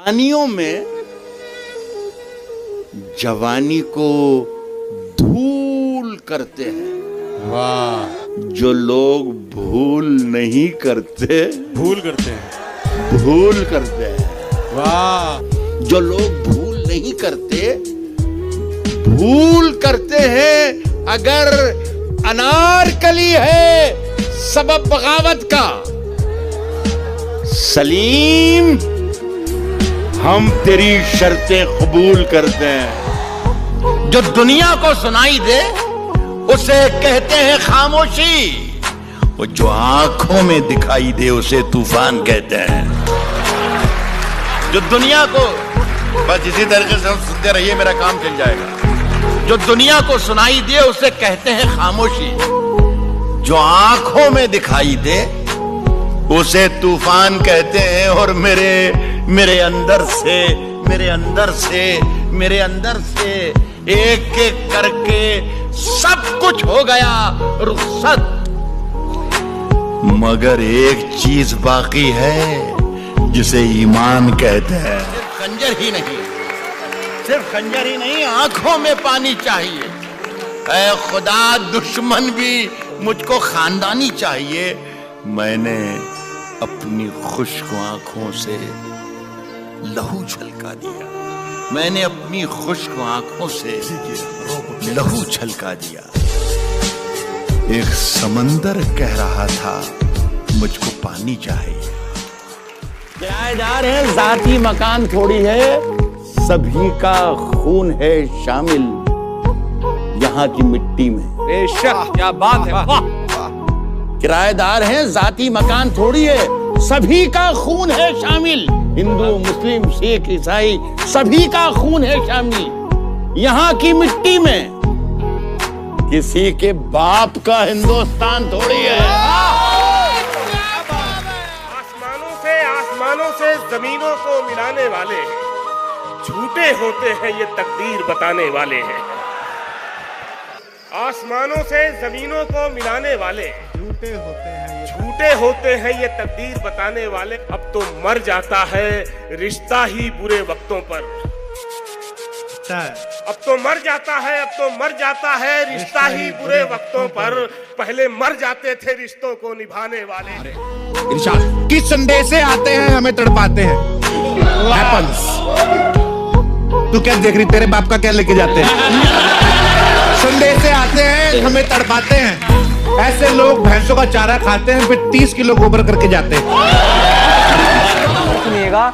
जवानियों में जवानी को धूल करते हैं। वाह। जो लोग भूल नहीं करते, भूल करते हैं। भूल करते हैं। वाह। जो लोग भूल नहीं करते, भूल करते हैं। अगर अनारकली है सबब बगावत का, सलीम हम तेरी शर्तें कबूल करते हैं। जो दुनिया को सुनाई दे उसे कहते हैं खामोशी, और जो आंखों में दिखाई दे उसे तूफान कहते हैं। जो दुनिया को, बस इसी तरीके से हम सुनते रहिए, मेरा काम चल जाएगा। जो दुनिया को सुनाई दे उसे कहते हैं खामोशी, जो आंखों में दिखाई दे उसे तूफान कहते हैं। और मेरे अंदर से एक एक करके सब कुछ हो गया रुखसत, मगर एक चीज बाकी है जिसे ईमान कहते हैं। सिर्फ खंजर ही नहीं, आंखों में पानी चाहिए। ऐ खुदा, दुश्मन भी मुझको खानदानी चाहिए। मैंने अपनी खुश्क आंखों से लहू छलका दिया। मैंने अपनी खुश्क आंखों से लहू छलका दिया। एक समंदर कह रहा था मुझको पानी चाहिए। किराएदार है, जाती मकान थोड़ी है, सभी का खून है शामिल यहाँ की मिट्टी में। बेशक, क्या बात है। वाह। किराएदार हैं, जाती मकान थोड़ी है, सभी का खून है शामिल। हिंदू, मुस्लिम, सिख, ईसाई, सभी का खून है शामिल यहाँ की मिट्टी में। किसी के बाप का हिंदुस्तान थोड़ी है। आसमानों से जमीनों को मिलाने वाले झूठे होते हैं, ये तकदीर बताने वाले हैं। आसमानों से जमीनों को मिलाने वाले झूठे होते हैं, ये तकदीर बताने वाले। अब तो मर जाता है रिश्ता ही बुरे वक्तों पर। अब तो मर जाता है रिश्ता ही बुरे वक्तों पर। पहले मर जाते थे रिश्तों को निभाने वाले। इरशाद, किस संदेशे आते हैं हमें तड़पाते हैं। Happens। तू क्या देख रही, तेरे बाप का क्या लेके जाते हैं। संदेशे आते हैं हमें तड़पाते हैं। ऐसे लोग भैंसों का चारा खाते हैं, फिर 30 किलो गोबर करके जाते हैं। सुनिएगा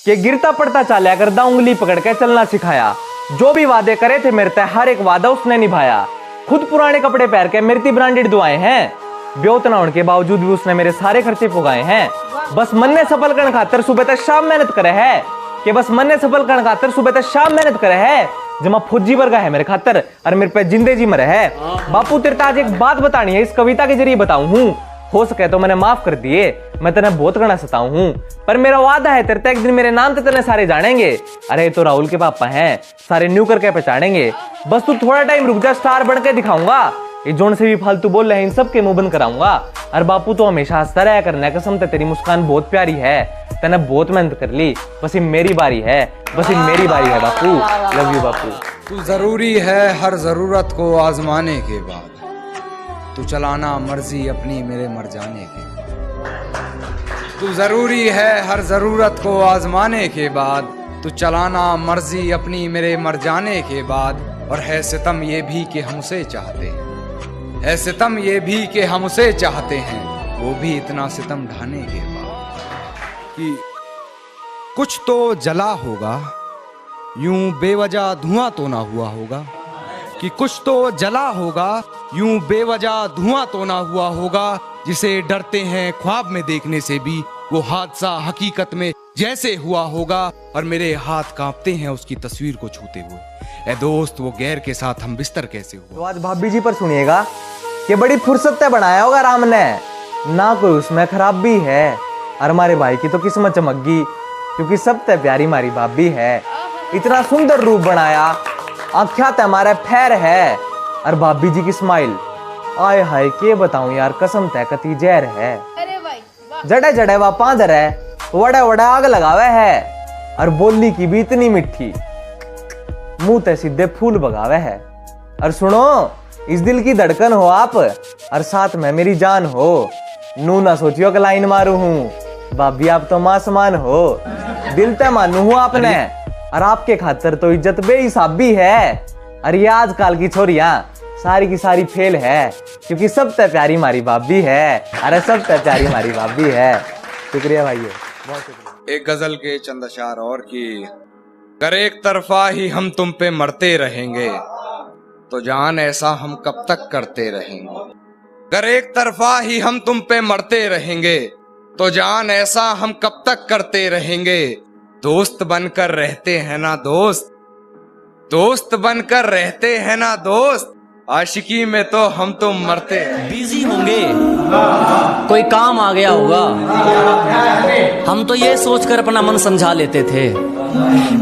कि गिरता पड़ता चाला करदा उंगली पकड़ के चलना सिखाया। जो भी वादे करे थे मेरे तय, हर एक वादा उसने निभाया। खुद पुराने कपड़े पहन के मेरी ब्रांडेड दुआएं हैं। ब्योत ना होने के बावजूद भी उसने मेरे सारे खर्चे पुगाए हैं। बस मन ने सफल करने खातर सुबह तक शाम मेहनत करे है, कि बस मन ने सफल करने खातर सुबह तक शाम मेहनत करे है। जमा फौजी वर्गा है मेरे खातर, और मेरे पे जिंदे जी मरे है। बापू तेरे आज एक बात बतानी है, इस कविता के जरिए बताऊं हूँ। हो सके तो मैंने माफ कर दिए, मैं तेने बहुत गणा सताऊं हूँ, पर मेरा वादा है तेरे एक दिन मेरे नाम तेने सारे जानेंगे। अरे तो राहुल के पापा हैं, सारे न्यू करके पहचानेंगे। बस तू थोड़ा टाइम रुक जा, स्टार बन के दिखाऊंगा। ये जोन से भी फालतू बोल रहे हैं इन सब के मुंह बंद कराऊंगा। और बापू तो हमेशा हंसता रहा करना, कसम ते तेरी मुस्कान बहुत प्यारी है। तने बहुत मेहनत कर ली, बस ये मेरी बारी है, बापू। लव यू बापू। तू जरूरी है हर जरूरत को आजमाने के बाद, तू चलाना मर्जी अपनी मेरे मर जाने के बाद। तू जरूरी है हर जरूरत को आजमाने के बाद, तू चलाना मर्जी अपनी मेरे मर जाने के बाद। और है सितम ये भी कि हम उसे चाहते हैं, है सितम ये भी कि हम उसे चाहते हैं, वो भी इतना सितम ढाने के बाद। कि कुछ तो जला होगा, यूं बेवजह धुआं तो ना हुआ होगा। कि कुछ तो जला होगा, यूं बेवजह धुआं तो ना हुआ होगा। जिसे डरते हैं ख्वाब में देखने से भी, वो हादसा हकीकत में जैसे हुआ होगा। और मेरे हाथ कांपते हैं उसकी तस्वीर को छूते हुए। ए दोस्त, वो गैर के साथ हम बिस्तर कैसे हुआ। तो आज भाभी जी पर सुनिएगा कि बड़ी फुर्सत से बनाया होगा राम ने, ना कोई उसमें खराबी है। और हमारे भाई की तो किस्मत चमक गई, क्योंकि सबसे प्यारी हमारी भाभी है। इतना सुंदर रूप बनाया, आँखियां ते हमारे फैर है। और भाभी जी की स्माइल, आय हाय के बताऊं यार, कसम तय कती जहर है। अरे भाई वाह। जड़े जड़े वा पांदर है, वड़े वड़े आग लगावे है। और बोली की भी इतनी मिठी, मुंह ते सीधे फूल बगावे है। और सुनो, इस दिल की धड़कन हो आप, और साथ में मेरी जान हो। नू ना सोचियो कि लाइन मारू हूँ, भाभी आप तो मां समान हो। दिल ते मानू हूँ आपने, और आपके खातर तो इज्जत बेहिसाब भी है। और ये आजकल की छोरियां सारी की सारी फेल है, क्योंकि सब ते प्यारी मारी भाभी है। अरे सब ते प्यारी मारी भाभी है। शुक्रिया भाई, बहुत शुक्रिया। एक गजल के चंद अशार और की। कर एक तरफा ही हम तुम पे मरते रहेंगे, तो जान ऐसा हम कब तक करते रहेंगे। कर एक तरफा ही हम तुम पे मरते रहेंगे, तो जान ऐसा हम कब तक करते रहेंगे। दोस्त बनकर रहते हैं ना दोस्त, दोस्त बनकर रहते हैं ना दोस्त, आशिकी में तो हम तो मरते। बिजी होंगे, कोई काम आ गया होगा, हम तो ये सोचकर अपना मन समझा लेते थे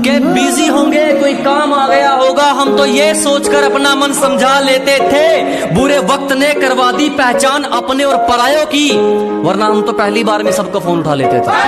कि बिजी होंगे, कोई काम आ गया होगा, हम तो ये सोचकर अपना मन समझा लेते थे। बुरे वक्त ने करवा दी पहचान अपने और परायों की, वरना हम तो पहली बार में सबको फोन उठा लेते थे।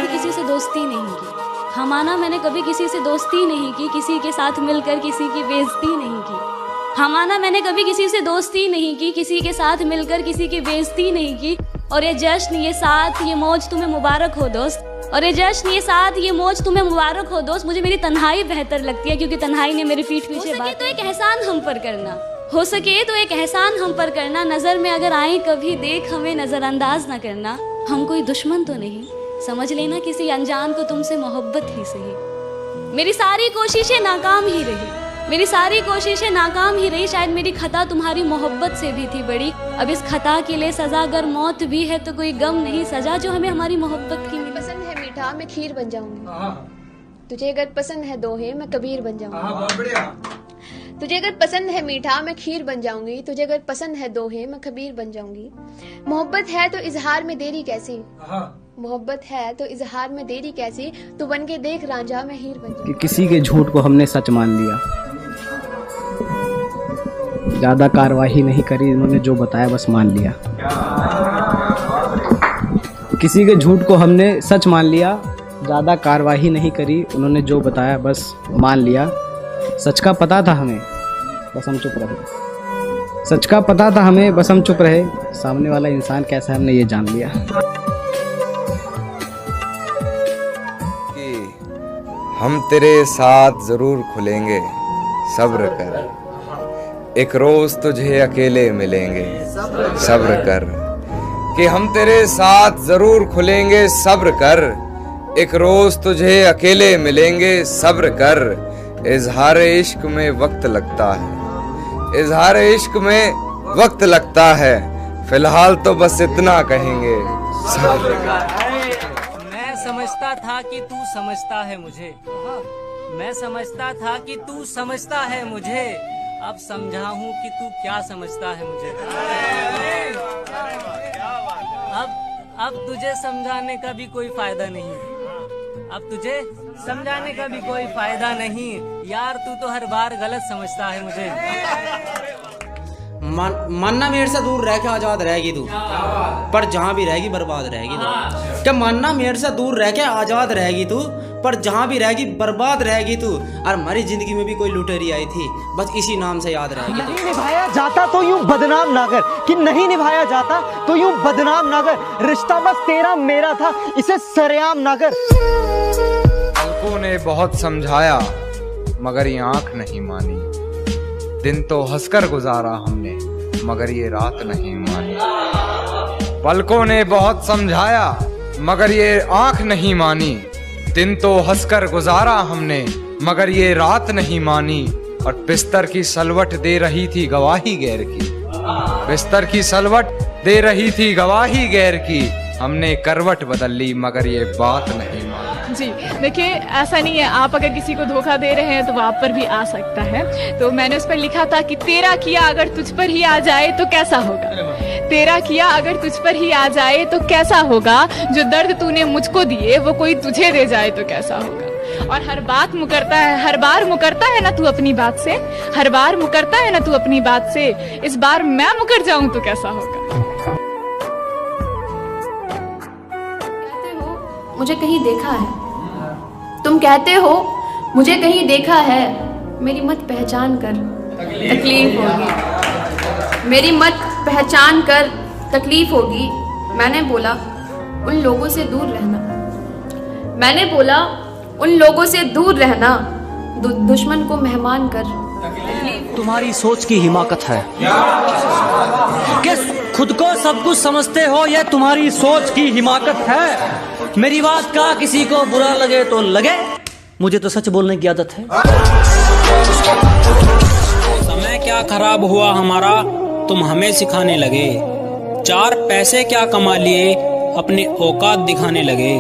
किसी से दोस्ती नहीं की हमाना, मैंने कभी किसी से दोस्ती नहीं की, किसी के साथ मिलकर किसी की बेइज्जती नहीं की। हमाना मैंने कभी किसी से दोस्ती नहीं की, किसी के साथ मिलकर किसी की बेइज्जती नहीं की। और ये जश्न, ये साथ, ये मौज तुम्हें मुबारक हो दोस्त। और ये जश्न, ये साथ, ये मौज तुम्हें मुबारक हो दोस्त। मुझे मेरी तन्हाई बेहतर लगती है, क्योंकि तन्हाई ने मेरी पीठ पीछे बात। तो एक एहसान हम पर करना, हो सके तो एक एहसान हम पर करना। नजर में अगर आए कभी देख, हमें नजरअंदाज ना करना। हम कोई दुश्मन तो नहीं, समझ लेना किसी अनजान को तुमसे मोहब्बत ही सही। मेरी सारी कोशिशें नाकाम ही रही, मेरी सारी कोशिशें नाकाम ही रही। शायद मेरी खता तुम्हारी मोहब्बत से भी थी बड़ी। अब इस खता के लिए सजा अगर मौत भी है, तो कोई गम नहीं सजा जो हमें हमारी मोहब्बत की मिली। पसंद है मीठा, मैं खीर बन जाऊंगी। तुझे अगर पसंद है दोहे, मैं कबीर बन जाऊंगी। तुझे अगर पसंद है मीठा, मैं खीर बन जाऊंगी। तुझे अगर पसंद है दोहे, मैं कबीर बन जाऊंगी। मोहब्बत है तो इजहार में देरी कैसी, मोहब्बत है तो इजहार में देरी कैसी। तू बन के देख रांझा, मैं हीर बन जाऊंगी। किसी के झूठ को हमने सच मान लिया, ज्यादा कार्रवाई नहीं करी, इन्होंने जो बताया बस मान लिया। किसी के झूठ को हमने सच मान लिया, ज्यादा कार्रवाई नहीं करी, उन्होंने जो बताया बस मान लिया। सच का पता था हमें, बस हम चुप रहे। सच का पता था हमें, बस हम चुप रहे। सामने वाला इंसान कैसा है हमने ये जान लिया। हम तेरे साथ जरूर खुलेंगे, सब्र कर, एक रोज तुझे अकेले मिलेंगे। सब्र कर कि हम तेरे साथ जरूर खुलेंगे, सब्र कर, एक रोज तुझे अकेले मिलेंगे। सब्र कर, इजहार इश्क में वक्त लगता है, इजहार इश्क में वक्त लगता है। फिलहाल तो बस इतना कहेंगे, सब्र कर। मैं समझता था कि तू समझता है मुझे, मैं समझता था कि तू समझता है मुझे, अब समझा हूँ कि तू क्या समझता है मुझे। अब तुझे समझाने का भी कोई फायदा नहीं, अब तुझे समझाने का भी कोई फायदा नहीं यार, तू तो हर बार गलत समझता है मुझे। मानना मेरे से दूर रह के आजाद रहेगी तू, पर जहाँ भी रहेगी बर्बाद रहेगी तू। क्या मानना मेरे से दूर रह के आजाद रहेगी तू, पर जहाँ भी रहेगी बर्बाद रहेगी तू। और हमारी जिंदगी में भी कोई लुटेरी आई थी, बस इसी नाम से याद रहेगी तू। नहीं निभाया जाता तो यूं बदनाम ना कर, कि नहीं निभाया जाता तो यूं बदनाम ना कर। रिश्ता बस तेरा मेरा था, इसे सरेआम ना कर। पलकों ने बहुत समझाया, मगर ये आंख नहीं मानी। दिन तो हंसकर गुजारा हमने, मगर ये रात नहीं मानी। पलकों ने बहुत समझाया, मगर ये आंख नहीं मानी। दिन तो हंसकर गुजारा हमने, मगर ये रात नहीं मानी। और बिस्तर की सलवट दे रही थी गवाही गैर की, बिस्तर की सलवट दे रही थी गवाही गैर की। हमने करवट बदल ली, मगर ये बात नहीं मानी। जी देखिए, ऐसा नहीं है, आप अगर किसी को धोखा दे रहे हैं तो वो आप पर भी आ सकता है। तो मैंने उस पर लिखा था कि तेरा किया अगर तुझ पर ही आ जाए तो कैसा होगा, तेरा किया अगर तुझ पर ही आ जाए तो कैसा होगा। जो दर्द तूने मुझको दिए वो कोई तुझे दे जाए तो कैसा होगा। और हर बात मुकरता है, हर बार मुकरता है ना तू अपनी बात से, हर बार मुकरता है ना तू अपनी बात से। इस बार मैं मुकर जाऊं तो कैसा होगा। मुझे कहीं देखा है, कहते हो मुझे कहीं देखा है, मेरी मत पहचान कर तकलीफ होगी, मेरी मत पहचान कर तकलीफ होगी। मैंने बोला उन लोगों से दूर रहना, मैंने बोला उन लोगों से दूर रहना, दुश्मन को मेहमान कर। तुम्हारी सोच की हिमाकत है कि खुद को सब कुछ समझते हो, यह तुम्हारी सोच की हिमाकत है। मेरी बात का किसी को बुरा लगे तो लगे, मुझे तो सच बोलने की आदत है। समय क्या खराब हुआ हमारा, तुम हमें सिखाने लगे। 4 पैसे क्या कमा लिए, अपनी औकात दिखाने लगे।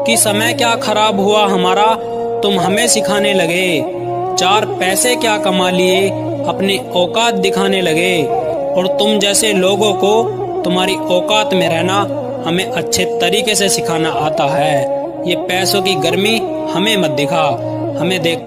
कि समय क्या खराब हुआ हमारा, तुम हमें सिखाने लगे। 4 पैसे क्या कमा लिए, अपनी औकात दिखाने लगे। और तुम जैसे लोगों को तुम्हारी औकात में रहना हमें अच्छे तरीके से सिखाना आता है। ये पैसों की गर्मी हमें मत दिखा, हमें देख